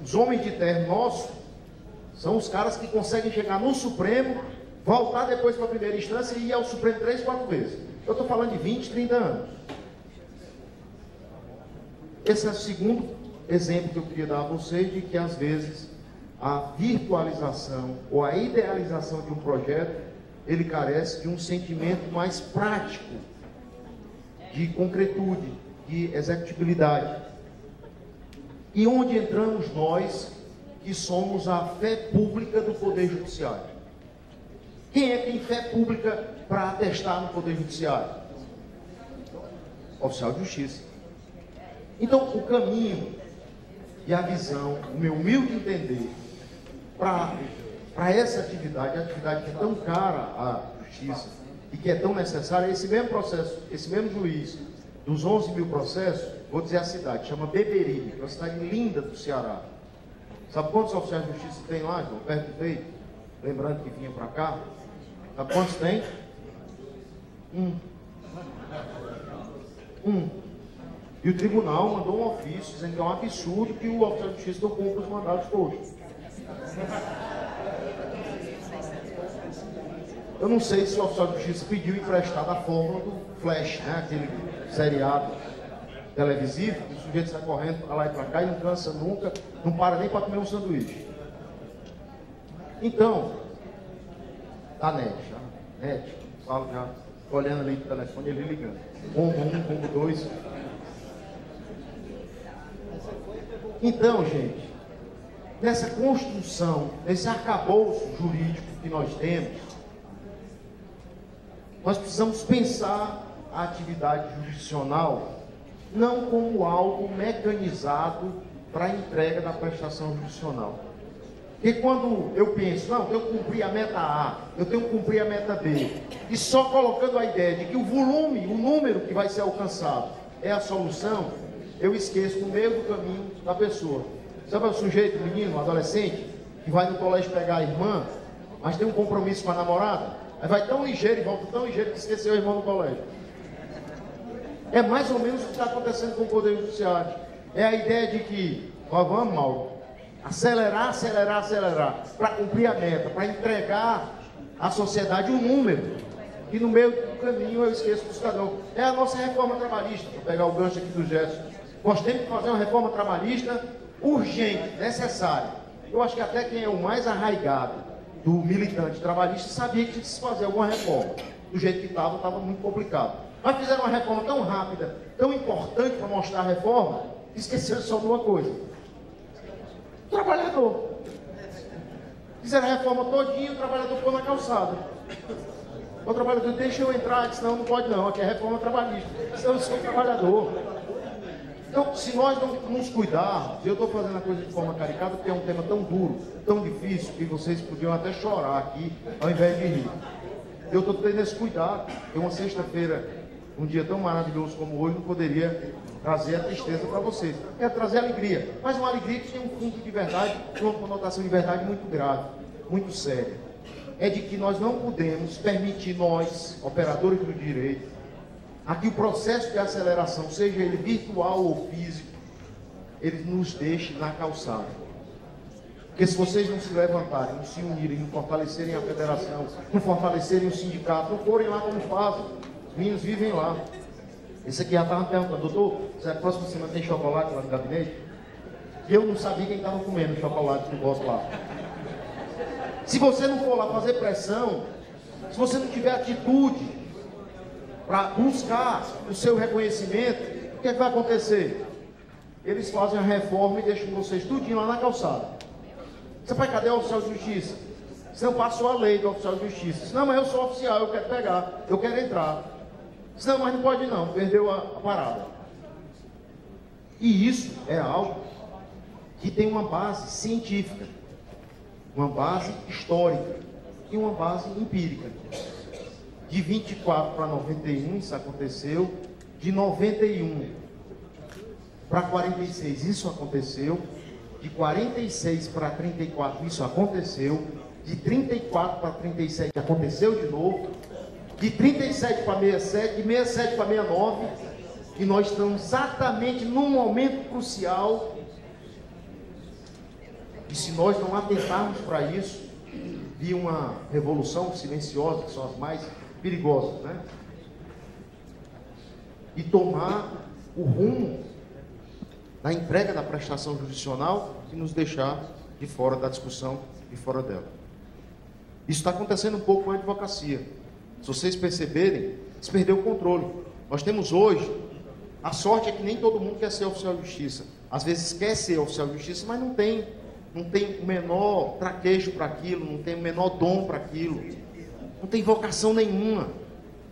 os homens de terno nossos são os caras que conseguem chegar no Supremo, voltar depois para a primeira instância e ir ao Supremo 3, 4 vezes. Eu estou falando de 20, 30 anos. Esse é o segundo exemplo que eu queria dar a vocês de que às vezes a virtualização ou a idealização de um projeto, ele carece de um sentimento mais prático, de concretude, de executibilidade. E onde entramos nós, que somos a fé pública do Poder Judiciário? Quem é que tem fé pública para atestar no Poder Judiciário? Oficial de Justiça. Então, o caminho e a visão, o meu humilde entender, para essa atividade, a atividade que é tão cara à Justiça e que é tão necessária, esse mesmo processo, esse mesmo juiz, dos 11 mil processos, vou dizer a cidade, chama Beberibe, que é uma cidade linda do Ceará. Sabe quantos oficiais de justiça tem lá, João? Perguntei, lembrando que vinha para cá. Sabe quantos tem? Um. E o tribunal mandou um ofício dizendo que é um absurdo que o oficial de justiça não cumpra os mandados todos. Eu não sei se o oficial de justiça pediu emprestado a fórmula do Flash, né? Aquele seriado televisivo, que o sujeito sai correndo para lá e para cá e não cansa nunca, não para nem para comer um sanduíche. Então, a net, falo já, olhando ali no telefone, ele ligando. Combo 1, combo 2. Então, gente, nessa construção, nesse arcabouço jurídico que nós temos, nós precisamos pensar a atividade jurisdicional não como algo mecanizado para a entrega da prestação jurisdicional. Porque quando eu penso, não, eu cumpri a meta A, eu tenho que cumprir a meta B, e só colocando a ideia de que o volume, o número que vai ser alcançado é a solução, eu esqueço no meio do caminho da pessoa. Sabe o sujeito, o menino, o adolescente, que vai no colégio pegar a irmã, mas tem um compromisso com a namorada, aí vai tão ligeiro e volta tão ligeiro que esqueceu a irmã no colégio. É mais ou menos o que está acontecendo com o Poder Judiciário. É a ideia de que, ó, vamos, Mauro, acelerar, para cumprir a meta, para entregar à sociedade um número, e no meio do caminho eu esqueço do cidadão. É a nossa reforma trabalhista, para pegar o gancho aqui do Gerson. Nós temos que fazer uma reforma trabalhista urgente, necessária. Eu acho que até quem é o mais arraigado do militante trabalhista sabia que tinha que se fazer alguma reforma. Do jeito que estava muito complicado. Mas fizeram uma reforma tão rápida, tão importante para mostrar a reforma, que esqueceram só de uma coisa. O trabalhador. Fizeram a reforma todinha, o trabalhador ficou na calçada. O trabalhador, deixa eu entrar, senão não pode não, aqui é reforma trabalhista. Senão eu sou trabalhador. Então, se nós não nos cuidarmos, eu estou fazendo a coisa de forma caricata, porque é um tema tão duro, tão difícil, que vocês podiam até chorar aqui, ao invés de rir. Eu estou tendo esse cuidado. Tem uma sexta-feira, um dia tão maravilhoso como hoje, não poderia trazer a tristeza para vocês. Quero trazer alegria, mas uma alegria que tem um fundo de verdade, uma conotação de verdade muito grave, muito séria. É de que nós não podemos permitir nós, operadores do direito, a que o processo de aceleração, seja ele virtual ou físico, ele nos deixe na calçada. Porque se vocês não se levantarem, não se unirem, não fortalecerem a federação, não fortalecerem o sindicato, não forem lá como fazem, os meninos vivem lá. Esse aqui já estava me perguntando, doutor, será que a próxima semana tem chocolate lá no gabinete? E eu não sabia quem estava comendo o chocolate que eu gosto lá. Se você não for lá fazer pressão, se você não tiver atitude para buscar o seu reconhecimento, o que é que vai acontecer? Eles fazem a reforma e deixam vocês tudinho lá na calçada. Você vai, cadê o oficial de justiça? Você não passou a lei do oficial de justiça. Não, mas eu sou oficial, eu quero pegar, eu quero entrar. Não, mas não pode não, perdeu a parada. E isso é algo que tem uma base científica, uma base histórica e uma base empírica. De 24 para 91 isso aconteceu, de 91 para 46 isso aconteceu, de 46 para 34 isso aconteceu, de 34 para 37 aconteceu de novo, de 37 para 67, de 67 para 69, e nós estamos exatamente num momento crucial, e se nós não atentarmos para isso, de uma revolução silenciosa, que são as mais perigosas, né? E tomar o rumo da entrega da prestação jurisdicional e nos deixar de fora da discussão e fora dela. Isso está acontecendo um pouco com a advocacia. Se vocês perceberem, se perdeu o controle. Nós temos hoje, a sorte é que nem todo mundo quer ser oficial de justiça. Às vezes quer ser oficial de justiça, mas não tem o menor traquejo para aquilo, não tem o menor dom para aquilo, não tem vocação nenhuma.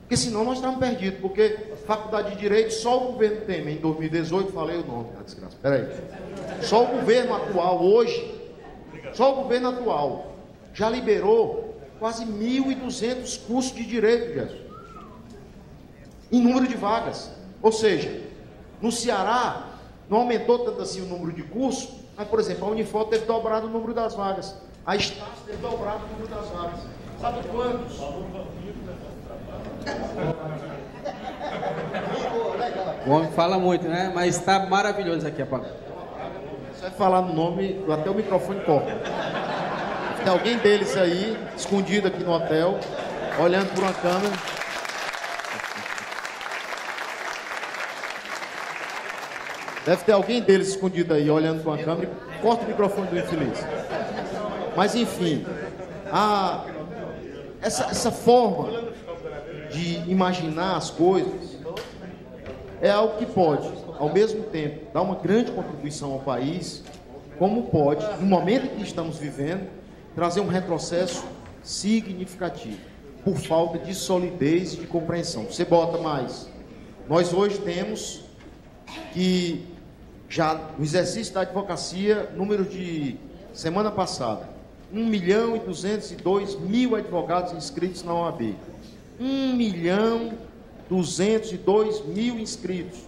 Porque senão nós estamos perdidos, porque Faculdade de Direito, só o governo Temer, em 2018, falei o nome da desgraça, peraí. Só o governo atual, hoje, só o governo atual, já liberou quase 1.200 cursos de Direito, Jesus. Em número de vagas. Ou seja, no Ceará, não aumentou tanto assim o número de cursos, mas, por exemplo, a Unifor teve dobrado o número das vagas. A Estácio teve dobrado o número das vagas. Sabe quantos? O homem fala muito, né? Mas está maravilhoso aqui, rapaz. Você vai falar no nome, até o microfone corta. Tem alguém deles aí, escondido aqui no hotel, olhando por uma câmera. Deve ter alguém deles escondido aí, olhando por uma câmera. Corta o microfone do infeliz. Mas, enfim, essa forma de imaginar as coisas é algo que pode, ao mesmo tempo, dar uma grande contribuição ao país, como pode, no momento em que estamos vivendo, trazer um retrocesso significativo, por falta de solidez e de compreensão. Você bota mais. Nós hoje temos que, já no exercício da advocacia, número de semana passada, 1.202.000 advogados inscritos na OAB. 1.202.000 inscritos.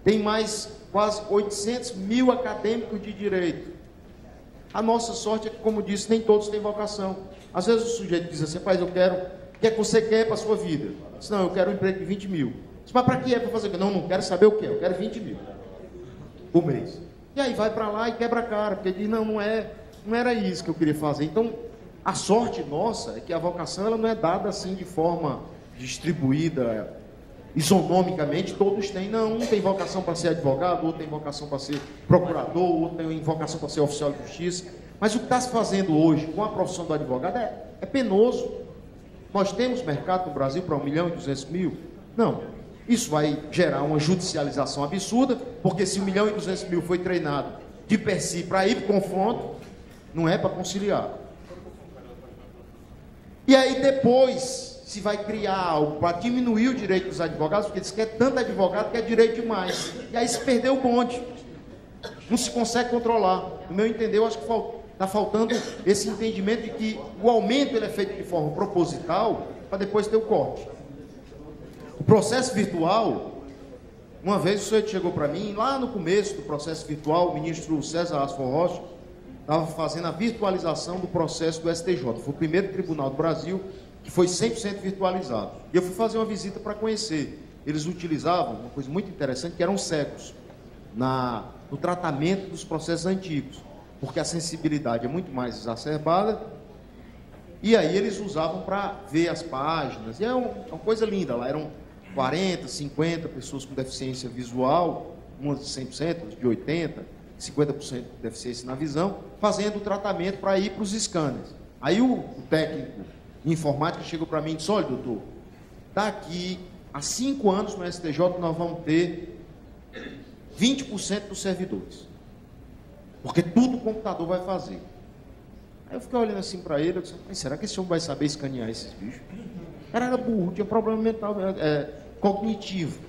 Tem mais quase 800.000 acadêmicos de direito. A nossa sorte é que, como disse, nem todos têm vocação. Às vezes o sujeito diz assim: rapaz, eu quero, o que é que você quer para a sua vida? Eu disse: não, eu quero um emprego de 20 mil. Disse: mas para que é para fazer o quê? Não, não quero saber o que é, eu quero 20 mil por mês. E aí vai para lá e quebra a cara, porque diz: não era isso que eu queria fazer. Então, a sorte nossa é que a vocação ela não é dada assim de forma distribuída, isonomicamente, todos têm. Não, um tem vocação para ser advogado, outro tem vocação para ser procurador, outro tem vocação para ser oficial de justiça. Mas o que está se fazendo hoje com a profissão do advogado é penoso. Nós temos mercado no Brasil para 1.200.000? Não. Isso vai gerar uma judicialização absurda, porque se 1.200.000 foi treinado de per si para ir para o confronto, não é para conciliar. E aí depois se vai criar algo para diminuir o direito dos advogados, porque diz que é tanto advogado que é direito demais. E aí se perdeu o bonde. Não se consegue controlar. No meu entender, eu acho que está faltando esse entendimento de que o aumento ele é feito de forma proposital para depois ter o corte. O processo virtual, uma vez o sujeito chegou para mim, lá no começo do processo virtual, o ministro César Asfon Rocha estava fazendo a virtualização do processo do STJ. Foi o primeiro tribunal do Brasil que foi 100% virtualizado. E eu fui fazer uma visita para conhecer. Eles utilizavam uma coisa muito interessante, que eram cegos no tratamento dos processos antigos, porque a sensibilidade é muito mais exacerbada, e aí eles usavam para ver as páginas, e é uma coisa linda. Lá eram 40, 50 pessoas com deficiência visual, umas de 100%, de 80%, 50% de deficiência na visão, fazendo o tratamento para ir para os scanners. Aí o técnico de informática chegou para mim e disse: olha, doutor, daqui a 5 anos no STJ nós vamos ter 20% dos servidores, porque tudo o computador vai fazer. Aí eu fiquei olhando assim para ele, eu disse: será que esse homem vai saber escanear esses bichos? O cara era burro, tinha problema mental, cognitivo.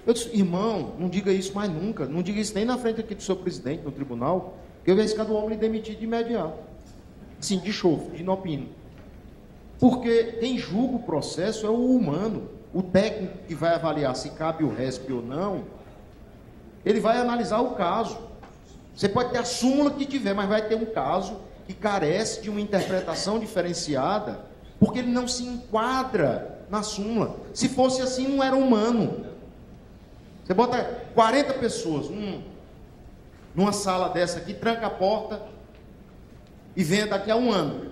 Eu disse: irmão, não diga isso mais nunca, não diga isso nem na frente aqui do seu presidente, no tribunal, que eu ia arriscar do homem lhe demitir de imediato. Assim, de chofre, de inopino. Porque quem julga o processo é o humano. O técnico que vai avaliar se cabe o RESP ou não, ele vai analisar o caso. Você pode ter a súmula que tiver, mas vai ter um caso que carece de uma interpretação diferenciada, porque ele não se enquadra na súmula. Se fosse assim, não era humano. Você bota 40 pessoas numa sala dessa aqui, tranca a porta e venha daqui a 1 ano.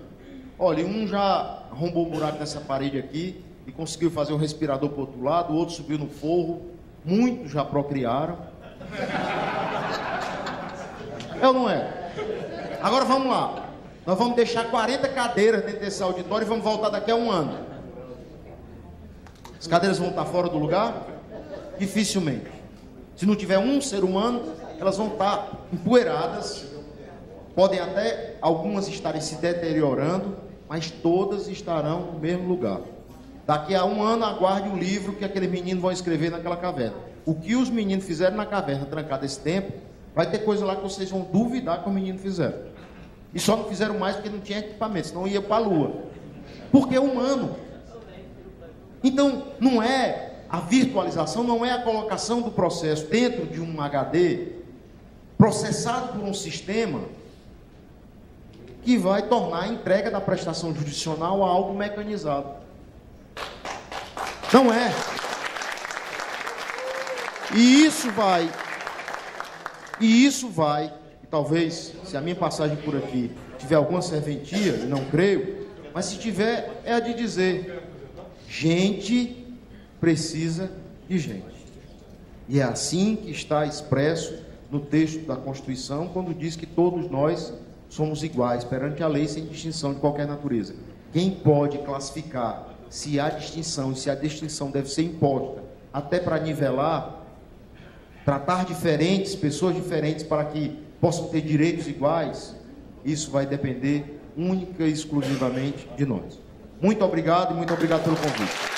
Olha, um já arrombou um buraco nessa parede aqui e conseguiu fazer um respirador para o outro lado, o outro subiu no forro, muitos já procriaram. É ou não é? Agora vamos lá. Nós vamos deixar 40 cadeiras dentro desse auditório e vamos voltar daqui a 1 ano. As cadeiras vão estar fora do lugar? Dificilmente. Se não tiver um ser humano, elas vão estar empoeiradas. Podem até algumas estarem se deteriorando, mas todas estarão no mesmo lugar. Daqui a 1 ano, aguarde o livro que aqueles meninos vão escrever naquela caverna. O que os meninos fizeram na caverna, trancado esse tempo, vai ter coisa lá que vocês vão duvidar que os meninos fizeram. E só não fizeram mais porque não tinha equipamento, senão ia para a lua. Porque é humano. Então, não é a virtualização, não é a colocação do processo dentro de um HD, processado por um sistema, que vai tornar a entrega da prestação jurisdicional algo mecanizado. Não é. E isso vai, e talvez, se a minha passagem por aqui tiver alguma serventia, e não creio, mas se tiver, é a de dizer, gente precisa de gente. E é assim que está expresso no texto da Constituição, quando diz que todos nós somos iguais, perante a lei, sem distinção de qualquer natureza. Quem pode classificar se há distinção e se a distinção deve ser imposta, até para nivelar, tratar diferentes, pessoas diferentes, para que possam ter direitos iguais, isso vai depender única e exclusivamente de nós. Muito obrigado e muito obrigado pelo convite.